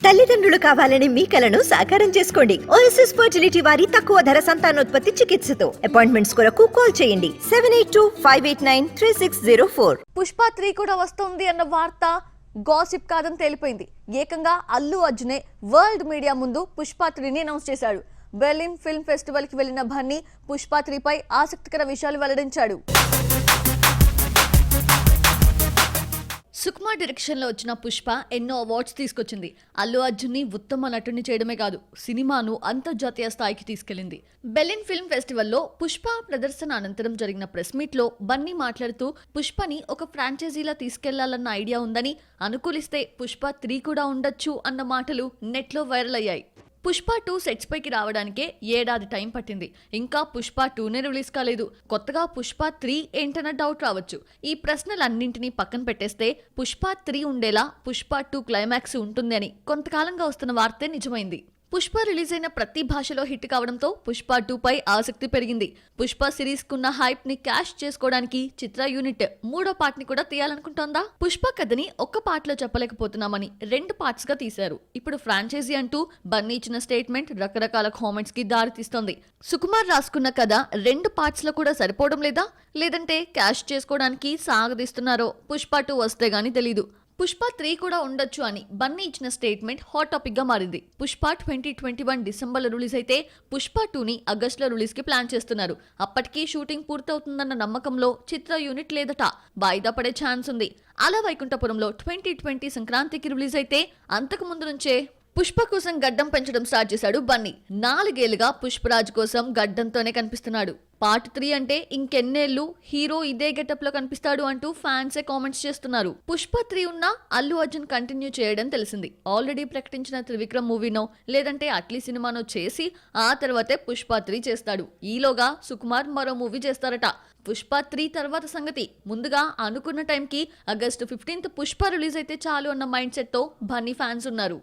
తల్లిదండ్రులు కావాలని మీ కలను సాకారం చేసుకోండి. ఓఎస్ఎస్ ఫర్టిలిటీ వారి తక్కువ ధర సంతానోత్పత్తి చికిత్సతో అపాయింట్మెంట్స్ కొరకు కాల్ చేయండి 7825893604. పుష్ప 3 కూడా వస్తుంది అన్న వార్త గాసిప్ కాదని తేలిపోయింది. ఏకంగా అల్లు అర్జునే వరల్డ్ మీడియా ముందు పుష్ప 3ని అనౌన్స్ చేశాడు. బెర్లిన్ ఫిల్మ్ ఫెస్టివల్ కి వెళ్లిన బన్నీ పుష్ప 3 పై ఆసక్తికర విషయాలు వెల్లడించాడు. సుకుమార్ డైరెక్షన్ లో వచ్చిన పుష్ప ఎన్నో అవార్డ్స్ తీసుకొచ్చింది. అల్లు అర్జున్ ని ఉత్తమ నటుని చేయడమే కాదు, సినిమాను అంతర్జాతీయ స్థాయికి తీసుకెళ్లింది. బెర్లిన్ ఫిల్మ్ ఫెస్టివల్లో పుష్ప ప్రదర్శన అనంతరం జరిగిన ప్రెస్ మీట్ లో బన్నీ మాట్లాడుతూ పుష్పని ఒక ఫ్రాంచైజీలా తీసుకెళ్లాలన్న ఐడియా ఉందని, అనుకూలిస్తే పుష్ప 3 కూడా ఉండొచ్చు అన్న మాటలు నెట్ లో వైరల్ అయ్యాయి. పుష్ప 2 సెట్స్ పైకి రావడానికే ఏడాది టైం పట్టింది. ఇంకా పుష్ప 2నే రిలీజ్ కాలేదు. కొత్తగా పుష్ప 3 ఏంటన్న డౌట్ రావచ్చు. ఈ ప్రశ్నలన్నింటినీ పక్కన పెట్టేస్తే పుష్ప 3 ఉండేలా పుష్ప 2 క్లైమాక్స్ ఉంటుంది అని కొంతకాలంగా వస్తున్న వార్తే నిజమైంది. పుష్ప రిలీజ్ అయిన ప్రతి భాషలో హిట్ కావడంతో పుష్ప 2 పై ఆసక్తి పెరిగింది. పుష్ప సిరీస్ కున్న హైప్ ని క్యాష్ చేసుకోవడానికి చిత్ర యూనిట్ 3వ పార్ట్ ని కూడా తీయాలనుకుంటోందా? పుష్ప కథని ఒక్క పార్ట్ లో చెప్పలేకపోతున్నామని 2 పార్ట్స్ గా తీశారు. ఇప్పుడు ఫ్రాంచైజీ అంటూ బన్నీ ఇచ్చిన స్టేట్మెంట్ రకరకాల కామెంట్స్ కి దారితీస్తోంది. సుకుమార్ రాసుకున్న కథ 2 పార్ట్స్ లో కూడా సరిపోవడం లేదా, లేదంటే క్యాష్ చేసుకోవడానికి సాగదీస్తున్నారో పుష్ప 2 వస్తే గానీ తెలీదు. పుష్ప 3 కూడా ఉండొచ్చు అని బన్నీ ఇచ్చిన స్టేట్మెంట్ హాట్ టాపిక్ గా మారింది. పుష్ప 2021 డిసెంబర్లో రిలీజ్ అయితే పుష్ప 2ని ఆగస్టులో రిలీజ్ కి ప్లాన్ చేస్తున్నారు. అప్పటికీ షూటింగ్ పూర్తవుతుందన్న నమ్మకంలో చిత్ర యూనిట్ లేదట. వాయిదా పడే ఛాన్స్ ఉంది. అలా వైకుంఠపురంలో 2020 సంక్రాంతికి రిలీజ్ అయితే అంతకు ముందు నుంచే పుష్ప కోసం గడ్డం పెంచడం స్టార్ట్ చేశాడు బన్నీ. 4 ఏళ్లుగా పుష్పరాజ్ కోసం గడ్డంతోనే కనిపిస్తున్నాడు. పార్ట్ 3 అంటే ఇంకెన్నేళ్లు హీరో ఇదే గెటప్ లో కనిపిస్తాడు అంటూ ఫ్యాన్సే కామెంట్స్ చేస్తున్నారు. పుష్ప 3 ఉన్నా అల్లు అర్జున్ కంటిన్యూ చేయడం తెలిసింది. ఆల్రెడీ ప్రకటించిన త్రివిక్రమ్ మూవీనో లేదంటే అట్లీ సినిమానో చేసి ఆ తర్వాతే పుష్ప 3 చేస్తాడు. ఈలోగా సుకుమార్ మరో మూవీ చేస్తారట. పుష్ప 3 తర్వాత సంగతి. ముందుగా అనుకున్న టైంకి ఆగస్టు 15th పుష్ప రిలీజ్ అయితే చాలు అన్న మైండ్ సెట్ తో బన్నీ ఫ్యాన్స్ ఉన్నారు.